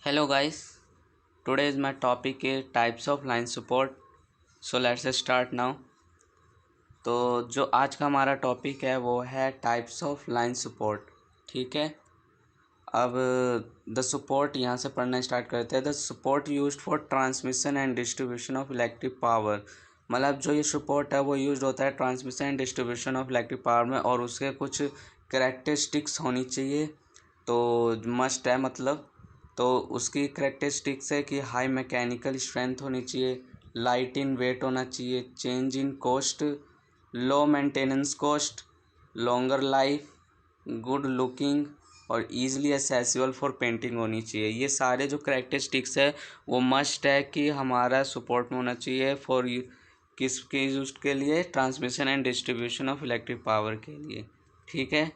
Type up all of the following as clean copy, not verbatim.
Hello guys, today's my topic is types of line support. So let's start now. तो जो आज का हमारा टॉपिक है वो है टाइप्स ऑफ लाइन सपोर्ट। ठीक है, अब द सपोर्ट यहाँ से पढ़ना स्टार्ट करते हैं। The support used for transmission and distribution of electric power, मतलब जो ये सपोर्ट है वो यूज होता है transmission and distribution of electric power में, और उसके कुछ करेक्टरिस्टिक्स होनी चाहिए। तो मस्ट है, मतलब तो उसकी करेक्टरिस्टिक्स है कि हाई मैकेनिकल स्ट्रेंथ होनी चाहिए, लाइट इन वेट होना चाहिए, change in cost, low maintenance cost, longer life, good looking और ईज़िली एसेसिबल फॉर पेंटिंग होनी चाहिए। ये सारे जो करेक्टरिस्टिक्स है वो मस्ट है कि हमारा सपोर्ट में होना चाहिए फॉर किसके यूज के लिए, transmission and distribution of electric power के लिए। ठीक है,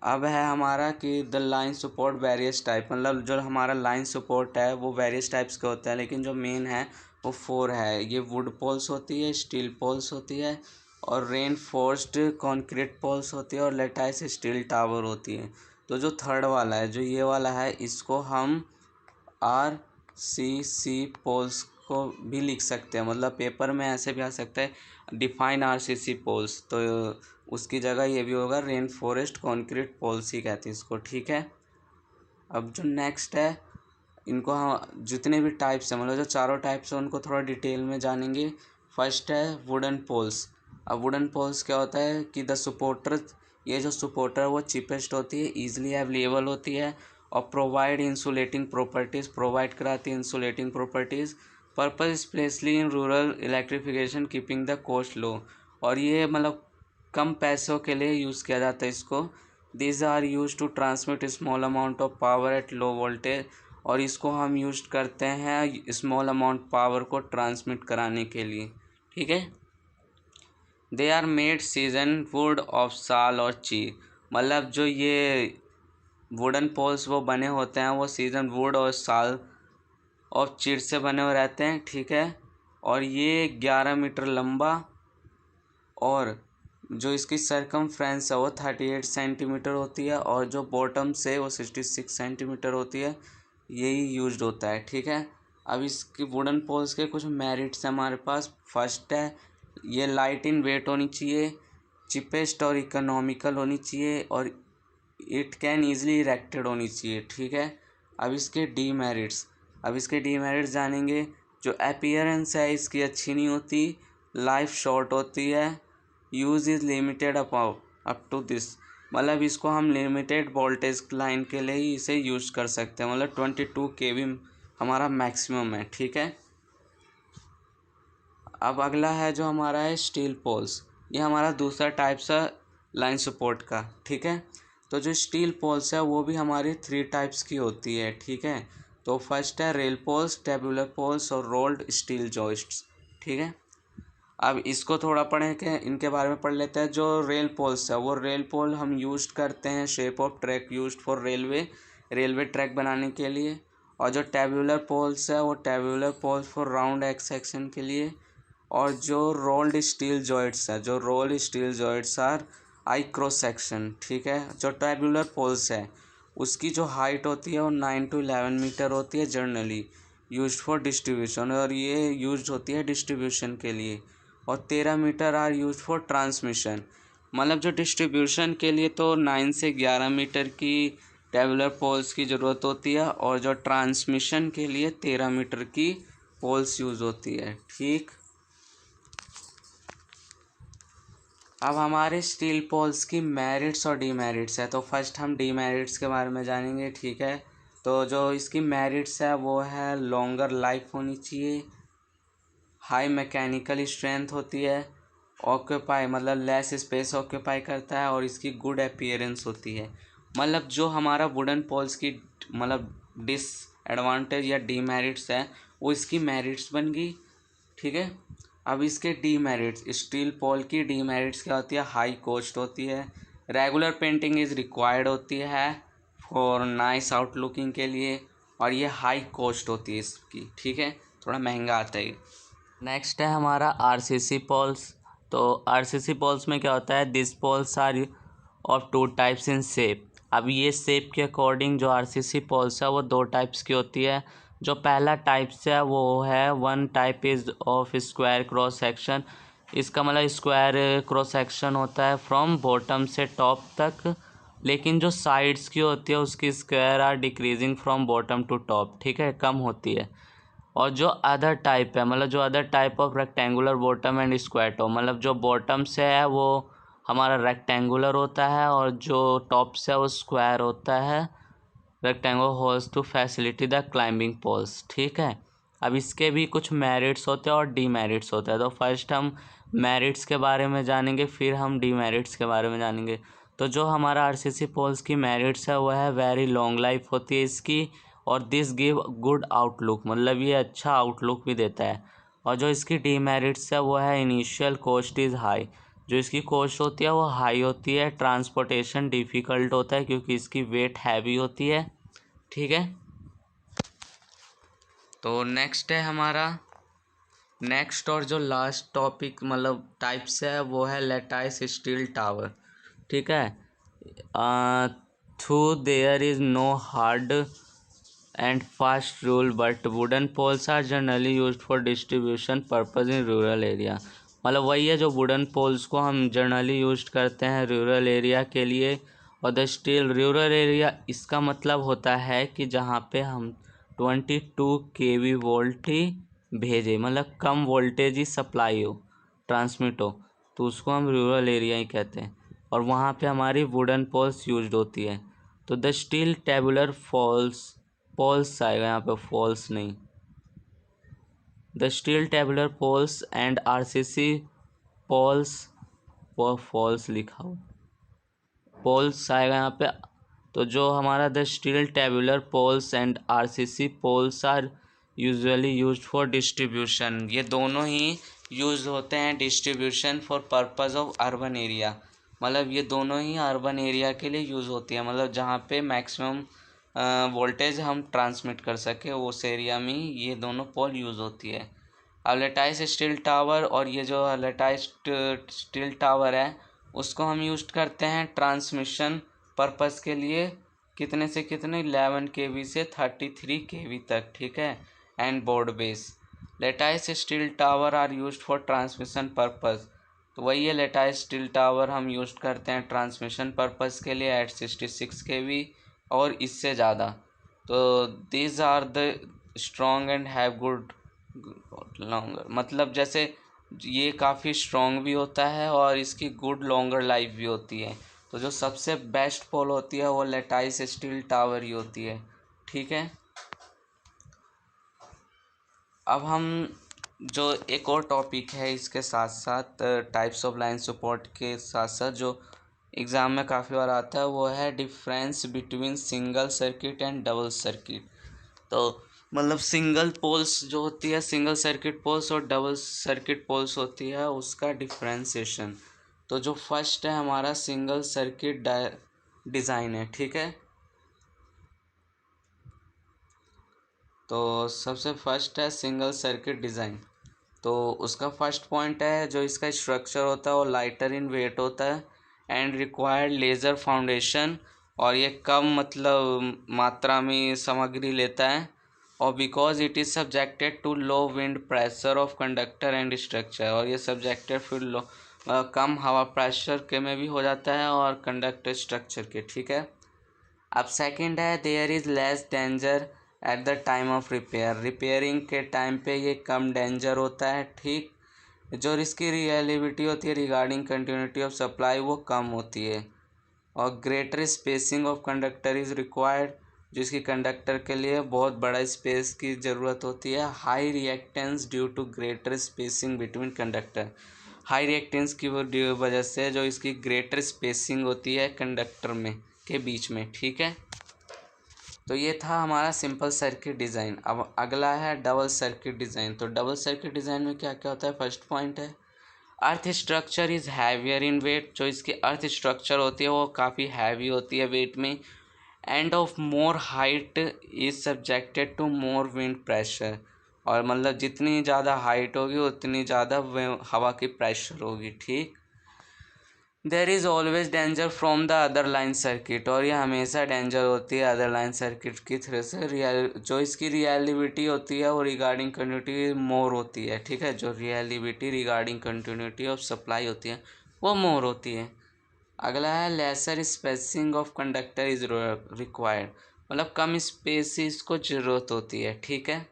अब है हमारा कि the line support various type, मतलब जो हमारा लाइन सपोर्ट है वो वेरियस टाइप्स के होते हैं, लेकिन जो मेन है वो 4 है। ये वुड पोल्स होती है, स्टील पोल्स होती है, और रेनफोर्स्ड कंक्रीट पोल्स होती है, और लेटाइस स्टील टावर होती है। तो जो थर्ड वाला है, जो ये वाला है, इसको हम RCC पोल्स को भी लिख सकते हैं, मतलब पेपर में ऐसे भी आ सकता है डिफाइन RCC पोल्स, तो उसकी जगह ये भी होगा रेन फॉरेस्ट कॉन्क्रीट पोल्स ही कहते हैं इसको। ठीक है, अब जो नेक्स्ट है, इनको हम जितने भी टाइप्स हैं, मतलब जो चारों टाइप्स हैं उनको थोड़ा डिटेल में जानेंगे। फर्स्ट है वुडन पोल्स। अब वुडन पोल्स क्या होता है कि द सपोर्टर, ये जो सपोर्टर है वो चीपेस्ट होती है, ईजिली अवेलेबल होती है, और प्रोवाइड इंसुलेटिंग प्रॉपर्टीज़, प्रोवाइड कराती है insulating properties, purpose specially in rural electrification keeping the cost low, और ये मतलब कम पैसों के लिए यूज़ किया जाता है इसको। This are use to transmit small amount of power at low voltage, और इसको हम यूज करते हैं स्मॉल अमाउंट पावर को ट्रांसमिट कराने के लिए। ठीक है, they are made season wood of sal और चीर, मतलब जो ये वुडन पोल्स वो बने होते हैं वो सीजन वुड और साल और चीड़ से बने हुए रहते हैं। ठीक है, और ये 11 मीटर लंबा, और जो इसकी सरकमफ्रेंस है वो 38 सेंटीमीटर होती है, और जो बॉटम से वो 66 सेंटीमीटर होती है, यही यूज्ड होता है। ठीक है, अब इसकी वुडन पोल्स के कुछ मेरिट्स हैं हमारे पास। फर्स्ट है ये लाइट इन वेट होनी चाहिए, चिपेस्ट और इकोनॉमिकल होनी चाहिए, और इट कैन ईजिली इरेक्टेड होनी चाहिए। ठीक है, अब इसके डीमेरिट्स जानेंगे। जो अपीयरेंस है इसकी अच्छी नहीं होती, लाइफ शॉर्ट होती है, use is limited up to this, मतलब इसको हम लिमिटेड वोल्टेज लाइन के लिए ही इसे यूज़ कर सकते हैं, मतलब 22 kV हमारा मैक्सिमम है। ठीक है, अब अगला है जो हमारा है स्टील पोल्स, ये हमारा दूसरा टाइप्स है लाइन सपोर्ट का। ठीक है, तो जो स्टील पोल्स है वो भी हमारी 3 टाइप्स की होती है। ठीक है, तो फर्स्ट है रेल पोल्स, टेबुलर पोल्स और रोल्ड स्टील जॉइस्ट्स। ठीक है, अब इसको थोड़ा पढ़ें कि इनके बारे में पढ़ लेते हैं। जो रेल पोल्स है वो रेल पोल हम यूज करते हैं shape of track use for railway track बनाने के लिए, और जो टेबुलर पोल्स है वो tubular poles for round x section के लिए, और जो रोल्ड स्टील जॉइंट्स है, जो rolled steel joints are I cross section. ठीक है, जो टेबुलर पोल्स है उसकी जो हाइट होती है वो 9 to 11 मीटर होती है, जनरली यूज फॉर डिस्ट्रीब्यूशन, और ये यूज होती है डिस्ट्रीब्यूशन के लिए, और 13 metre are use for transmission, मतलब जो डिस्ट्रीब्यूशन के लिए तो 9 से 11 मीटर की टेबुलर पोल्स की ज़रूरत होती है, और जो ट्रांसमिशन के लिए 13 मीटर की पोल्स यूज़ होती है। ठीक, अब हमारे स्टील पोल्स की मेरिट्स और डीमेरिट्स है, तो फर्स्ट हम डीमेरिट्स के बारे में जानेंगे। ठीक है, तो जो इसकी मेरिट्स है वो है लॉन्गर लाइफ होनी चाहिए, हाई मैकेनिकल स्ट्रेंथ होती है, ऑक्यूपाई मतलब लेस स्पेस ऑक्यूपाई करता है, और इसकी गुड अपीयरेंस होती है। मतलब जो हमारा वुडन पोल्स की मतलब डिसएडवांटेज या डीमेरिट्स है वो इसकी मेरिट्स बन गई। ठीक है, अब इसके डीमेरिट्स, स्टील पोल की डीमेरिट्स क्या होती है, हाई कॉस्ट होती है, रेगुलर पेंटिंग इज़ रिक्वायर्ड होती है फॉर नाइस आउटलुकिंग के लिए, और ये हाई कॉस्ट होती है इसकी। ठीक है, थोड़ा महंगा आता है। नेक्स्ट है हमारा RCC पोल्स। तो RCC पोल्स में क्या होता है, this poles are of 2 types in shape, अब ये शेप के अकॉर्डिंग जो आरसीसी पोल्स है वो दो टाइप्स की होती है। जो पहला टाइप्स है वो है one type is of square cross section. इसका मतलब स्क्वायर क्रॉस सेक्शन होता है फ्रॉम बॉटम से टॉप तक, लेकिन जो साइड्स की होती है उसकी square are decreasing from bottom to top, ठीक है, कम होती है। और जो अदर टाइप है, मतलब जो other type of rectangular bottom and square top, मतलब जो बॉटम से है वो हमारा रेक्टेंगुलर होता है और जो टॉप से है वो स्क्वायर होता है। Rectangular holes to facility the climbing poles, ठीक है। अब इसके भी कुछ मेरिट्स होते हैं और डीमेरिट्स होते हैं। तो फर्स्ट हम मेरिट्स के बारे में जानेंगे, फिर हम डीमेरिट्स के बारे में जानेंगे। तो जो हमारा आरसीसी पोल्स की मेरिट्स है वो है वेरी लॉन्ग लाइफ होती है इसकी, और दिस गिव गुड आउटलुक, मतलब ये अच्छा आउटलुक भी देता है। और जो इसकी डीमेरिट्स है वो है इनिशियल कॉस्ट इज़ हाई, जो इसकी कॉस्ट होती है वो हाई होती है। ट्रांसपोर्टेशन डिफ़िकल्ट होता है क्योंकि इसकी वेट हैवी होती है, ठीक है। तो नेक्स्ट है हमारा नेक्स्ट और जो लास्ट टॉपिक मतलब टाइप्स है वो है लेटाइस स्टील टावर, ठीक है। Through there is no hard and fast rule but wooden poles are generally use for distribution purpose in rural area. मतलब वही है, जो वुडन पोल्स को हम जनरली यूज करते हैं रूरल एरिया के लिए। और द स्टील रूरल एरिया, इसका मतलब होता है कि जहाँ पे हम 22 kV वोल्ट ही भेजे, मतलब कम वोल्टेज ही सप्लाई हो, ट्रांसमिट हो, तो उसको हम रूरल एरिया ही कहते हैं। और वहाँ पे हमारी वुडन पोल्स यूज होती है। तो द स्टील टेबुलर पोल्स आएगा यहाँ पे, फॉल्स नहीं। The steel tubular poles and RCC poles, वो फॉल्स लिखा हो, पोल्स आएगा यहाँ पे। तो जो हमारा the steel tubular poles and RCC poles are usually used for distribution, ये दोनों ही यूज होते हैं distribution for purpose of urban area. मतलब ये दोनों ही अर्बन एरिया के लिए यूज़ होती है, मतलब जहाँ पे मैक्सिमम वोल्टेज हम ट्रांसमिट कर सके उस एरिया में ये दोनों पोल यूज़ होती है। अब लेटाइस स्टील टावर, और ये जो लेटाइस स्टील टावर है उसको हम यूज करते हैं ट्रांसमिशन पर्पस के लिए, कितने से कितने 11 kV से 33 kV तक, ठीक है, and board base. Lattice steel tower are use for transmission purpose, तो वही है, लेटाइस स्टील टावर हम यूज करते हैं ट्रांसमिशन पर्पस के लिए एट 66 kV और इससे ज़्यादा। तो these are the strong and have good longer, मतलब जैसे ये काफ़ी स्ट्रॉन्ग भी होता है और इसकी गुड लॉन्गर लाइफ भी होती है। तो जो सबसे बेस्ट पोल होती है वो लेटाइस स्टील टावर ही होती है, ठीक है। अब हम जो एक और टॉपिक है इसके साथ साथ टाइप्स ऑफ लाइन सपोर्ट के साथ साथ जो एग्ज़ाम में काफ़ी बार आता है वो है difference between single circuit and double circuit. तो मतलब सिंगल पोल्स जो होती है, सिंगल सर्किट पोल्स और डबल सर्किट पोल्स होती है, उसका डिफ्रेंसिएशन। तो जो फर्स्ट है हमारा सिंगल सर्किट डिज़ाइन है, ठीक है। तो सबसे फर्स्ट है सिंगल सर्किट डिज़ाइन। तो उसका फर्स्ट पॉइंट है जो इसका स्ट्रक्चर होता है वो लाइटर इन वेट होता है एंड रिक्वायर्ड लेज़र फाउंडेशन, और ये कम मतलब मात्रा में सामग्री लेता है, और because it is subjected to low wind pressure of conductor and structure, और ये सब्जेक्टेड फिर लो कम हवा प्रेशर के में भी हो जाता है और कंडक्टर स्ट्रक्चर के, ठीक है। अब सेकंड है there is less danger at the time of repairing के टाइम पे ये कम डेंजर होता है, ठीक। जो इसकी रियलिबिलिटी होती है रिगार्डिंग कंटिन्यूटी ऑफ सप्लाई वो कम होती है, और greater spacing of conductor is required, जिसकी कंडक्टर के लिए बहुत बड़ा स्पेस की ज़रूरत होती है। High reactance due to greater spacing between conductor, high reactance की वजह से जो इसकी ग्रेटर स्पेसिंग होती है कंडक्टर में के बीच में, ठीक है। तो ये था हमारा सिंपल सर्किट डिज़ाइन। अब अगला है डबल सर्किट डिज़ाइन। तो डबल सर्किट डिज़ाइन में क्या क्या होता है, फर्स्ट पॉइंट है earth structure is heavier in weight, जो इसकी अर्थ स्ट्रक्चर होती है वो काफ़ी हैवी होती है वेट में, and of more height is subjected to more wind pressure, और मतलब जितनी ज़्यादा हाइट होगी उतनी ज़्यादा हवा की प्रेशर होगी, ठीक। There is always danger from the other line circuit, और ये हमेशा डेंजर होती है अदर लाइन सर्किट की थ्रू से। जो इसकी रियलिबिलिटी होती है वो रिगार्डिंग कंटिन्यूटी मोर होती है, ठीक है। जो reliability regarding continuity of supply होती है वो मोर होती है। अगला है lesser spacing of conductor is required, मतलब कम स्पेसिस को ज़रूरत होती है, ठीक है।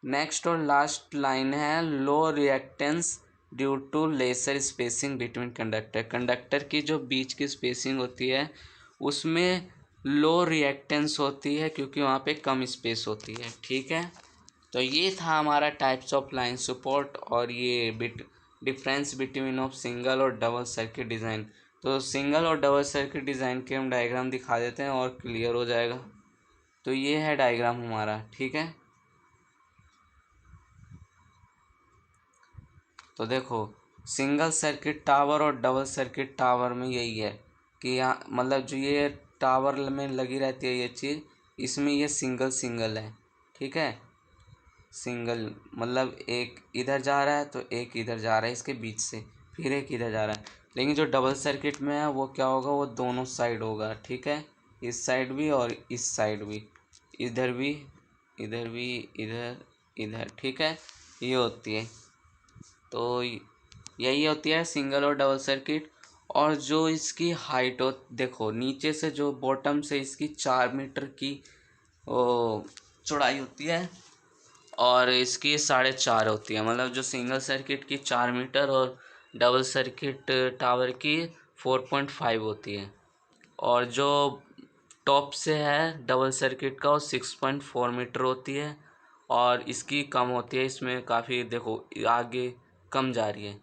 नेक्स्ट और लास्ट लाइन है low reactance due to lesser spacing between conductor. Conductor की जो बीच की स्पेसिंग होती है उसमें लो रिएक्टेंस होती है क्योंकि वहाँ पे कम स्पेस होती है, ठीक है। तो ये था हमारा टाइप्स ऑफ लाइन सपोर्ट और ये डिफरेंस बिटवीन ऑफ सिंगल और डबल सर्किट डिज़ाइन। तो सिंगल और डबल सर्किट डिज़ाइन के हम डायग्राम दिखा देते हैं और क्लियर हो जाएगा। तो ये है डायग्राम हमारा, ठीक है। तो देखो सिंगल सर्किट टावर और डबल सर्किट टावर में यही है कि यहाँ मतलब जो ये टावर में लगी रहती है ये चीज़, इसमें ये सिंगल सिंगल है, ठीक है। सिंगल मतलब एक इधर जा रहा है तो एक इधर जा रहा है इसके बीच से, फिर एक इधर जा रहा है। लेकिन जो डबल सर्किट में है वो क्या होगा, वो दोनों साइड होगा, ठीक है। इस साइड भी और इस साइड भी, इधर भी, इधर भी, इधर इधर, ठीक है। ये होती है। तो यही होती है सिंगल और डबल सर्किट। और जो इसकी हाइट हो, देखो नीचे से जो बॉटम से इसकी 4 मीटर की वो चौड़ाई होती है और इसकी 4.5 होती है। मतलब जो सिंगल सर्किट की 4 मीटर और डबल सर्किट टावर की 4.5 होती है। और जो टॉप से है डबल सर्किट का वो 6.4 मीटर होती है और इसकी कम होती है, इसमें काफ़ी देखो आगे कम जा रही है।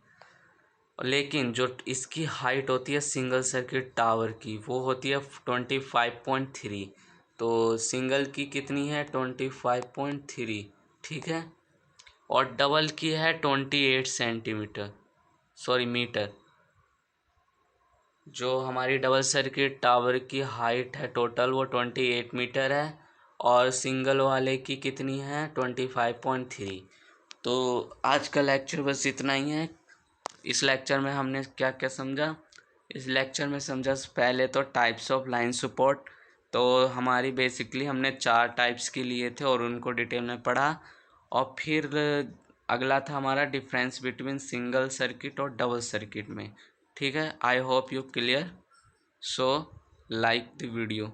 लेकिन जो इसकी हाइट होती है सिंगल सर्किट टावर की वो होती है 25.3। तो सिंगल की कितनी है 25.3, ठीक है। और डबल की है 28 सेंटीमीटर, सॉरी मीटर। जो हमारी डबल सर्किट टावर की हाइट है टोटल वो 28 मीटर है और सिंगल वाले की कितनी है 25.3। तो आज का लेक्चर बस इतना ही है। इस लेक्चर में हमने क्या क्या समझा, इस लेक्चर में समझा पहले तो टाइप्स ऑफ लाइन सपोर्ट। तो हमारी बेसिकली हमने 4 टाइप्स के लिए थे और उनको डिटेल में पढ़ा। और फिर अगला था हमारा डिफरेंस बिटवीन सिंगल सर्किट और डबल सर्किट में, ठीक है। I hope you clear, so like the video.